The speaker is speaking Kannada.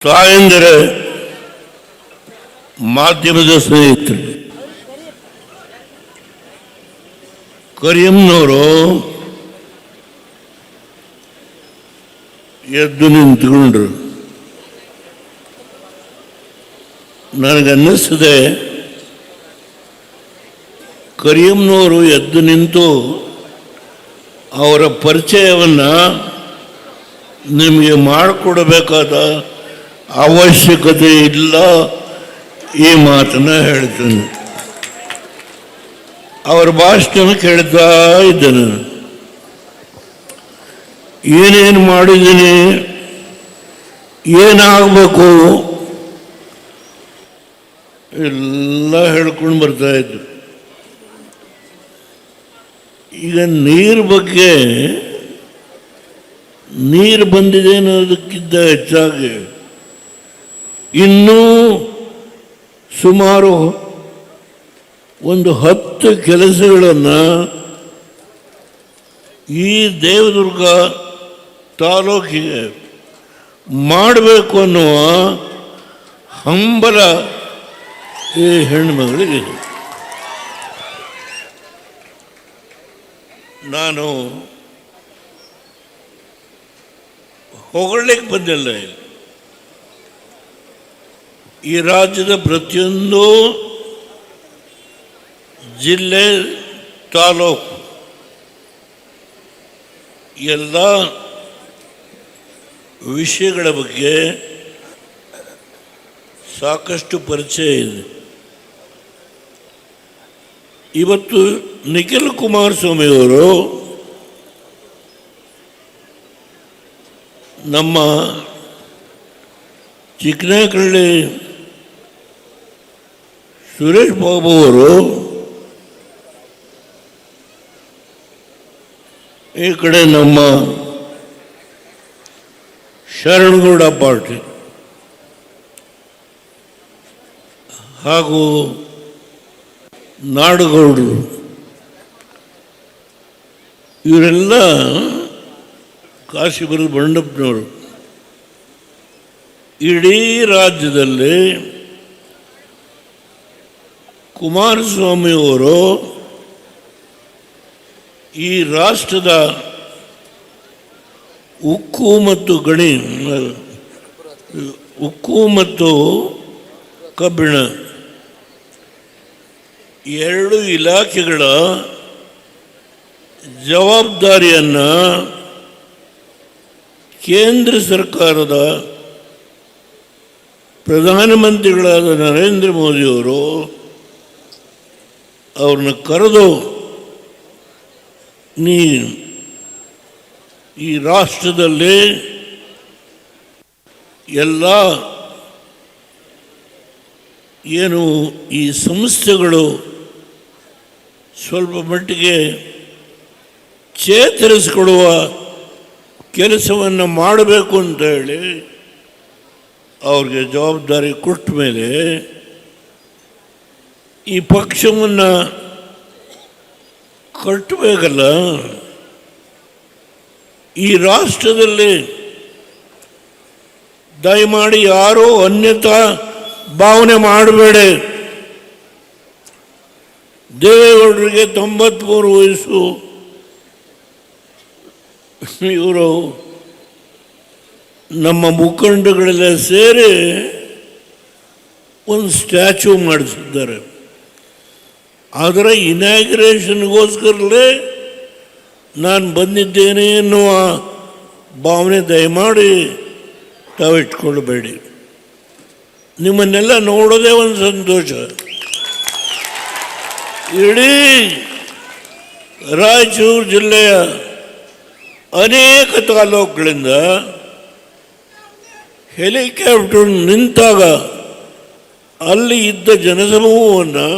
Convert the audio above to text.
ತಾಯಂದಿರೆ, ಮಾಧ್ಯಮದ ಸ್ನೇಹಿತರು, ಕರಿಯಮ್ಮನವರು ಎದ್ದು ನಿಂತುಕೊಂಡ್ರು. ನನಗನ್ನಿಸ್ತದೆ ಕರಿಯಮ್ಮನವರು ಎದ್ದು ನಿಂತು ಅವರ ಪರಿಚಯವನ್ನು ನಿಮಗೆ ಮಾಡಿಕೊಡಬೇಕಾದ ಅವಶ್ಯಕತೆ ಇಲ್ಲ. ಈ ಮಾತನ್ನು ಹೇಳ್ತೇನೆ. ಅವರ ಭಾಷಣ ಕೇಳ್ತಾ ಇದ್ದೇನೆ. ಏನೇನು ಮಾಡಿದ್ದೀನಿ, ಏನಾಗಬೇಕು ಎಲ್ಲ ಹೇಳ್ಕೊಂಡು ಬರ್ತಾ ಇದ್ರು. ಈಗ ನೀರು ಬಗ್ಗೆ, ನೀರು ಬಂದಿದೆ ಅನ್ನೋದಕ್ಕಿಂತ ಹೆಚ್ಚಾಗಿ ಇನ್ನೂ ಸುಮಾರು ಒಂದು 10 ಕೆಲಸಗಳನ್ನು ಈ ದೇವದುರ್ಗ ತಾಲೂಕಿಗೆ ಮಾಡಬೇಕು ಅನ್ನುವ ಹಂಬಲ ಈ ಹೆಣ್ಣುಮಗಳಿಗೆ. ನಾನು ಹೊಗಳಲಿಕ್ಕೆ ಬಂದಿಲ್ಲ. ಈ ರಾಜ್ಯದ ಪ್ರತಿಯೊಂದು ಜಿಲ್ಲೆ, ತಾಲೂಕು ಎಲ್ಲ ವಿಷಯಗಳ ಬಗ್ಗೆ ಸಾಕಷ್ಟು ಪರಿಚಯ ಇದೆ. ಇವತ್ತು ನಿಖಿಲ್ ಕುಮಾರಸ್ವಾಮಿಯವರು ನಮ್ಮ ಚಿಕ್ಕನಕಳ್ಳಿ ಸುರೇಶ್ ಬಾಬು ಅವರು ಈ ಕಡೆ ನಮ್ಮ ಶರಣಗೌಡ ಪಾರ್ಟಿ ಹಾಗೂ ನಾಡಗೌಡರು ಇವರೆಲ್ಲ ಕಾಶಿಪುರದ ಬಂಡಪ್ಪನವರು ಇಡೀ ರಾಜ್ಯದಲ್ಲಿ ಕುಮಾರಸ್ವಾಮಿಯವರು ಈ ರಾಷ್ಟ್ರದ ಉಕ್ಕು ಮತ್ತು ಕಬ್ಬಿಣ ಎರಡು ಇಲಾಖೆಗಳ ಜವಾಬ್ದಾರಿಯನ್ನು ಕೇಂದ್ರ ಸರ್ಕಾರದ ಪ್ರಧಾನಮಂತ್ರಿಗಳಾದ ನರೇಂದ್ರ ಮೋದಿಯವರು ಅವ್ರನ್ನ ಕರೆದು, ಈ ರಾಷ್ಟ್ರದಲ್ಲಿ ಎಲ್ಲ ಏನು ಈ ಸಂಸ್ಥೆಗಳು ಸ್ವಲ್ಪ ಮಟ್ಟಿಗೆ ಚೇತರಿಸಿಕೊಡುವ ಕೆಲಸವನ್ನು ಮಾಡಬೇಕು ಅಂತ ಹೇಳಿ ಅವ್ರಿಗೆ ಜವಾಬ್ದಾರಿ ಕೊಟ್ಟ ಮೇಲೆ ಈ ಪಕ್ಷವನ್ನು ಕಟ್ಟಬೇಕಲ್ಲ. ಈ ರಾಷ್ಟ್ರದಲ್ಲಿ ದಯಮಾಡಿ ಯಾರೂ ಅನ್ಯತಾ ಭಾವನೆ ಮಾಡಬೇಡಿ. ದೇವೇಗೌಡರಿಗೆ 93 ವಯಸ್ಸು. ಇವರು ನಮ್ಮ ಮುಖಂಡಗಳೆಲ್ಲ ಸೇರಿ ಒಂದು ಸ್ಟ್ಯಾಚ್ಯೂ ಮಾಡಿಸಿದ್ದಾರೆ. ಅದರ ಇನಾಗ್ರೇಷನ್ಗೋಸ್ಕರಲೇ ನಾನು ಬಂದಿದ್ದೇನೆ ಎನ್ನುವ ಭಾವನೆ ದಯಮಾಡಿ ತಾವಿಟ್ಕೊಳ್ಬೇಡಿ. ನಿಮ್ಮನ್ನೆಲ್ಲ ನೋಡೋದೇ ಒಂದು ಸಂತೋಷ. ಇಡೀ ರಾಯಚೂರು ಜಿಲ್ಲೆಯ ಅನೇಕ ತಾಲೂಕುಗಳಿಂದ ಹೆಲಿಕಾಪ್ಟರ್ ನಿಂತಾಗ ಅಲ್ಲಿ ಇದ್ದ ಜನಸಮೂಹವನ್ನು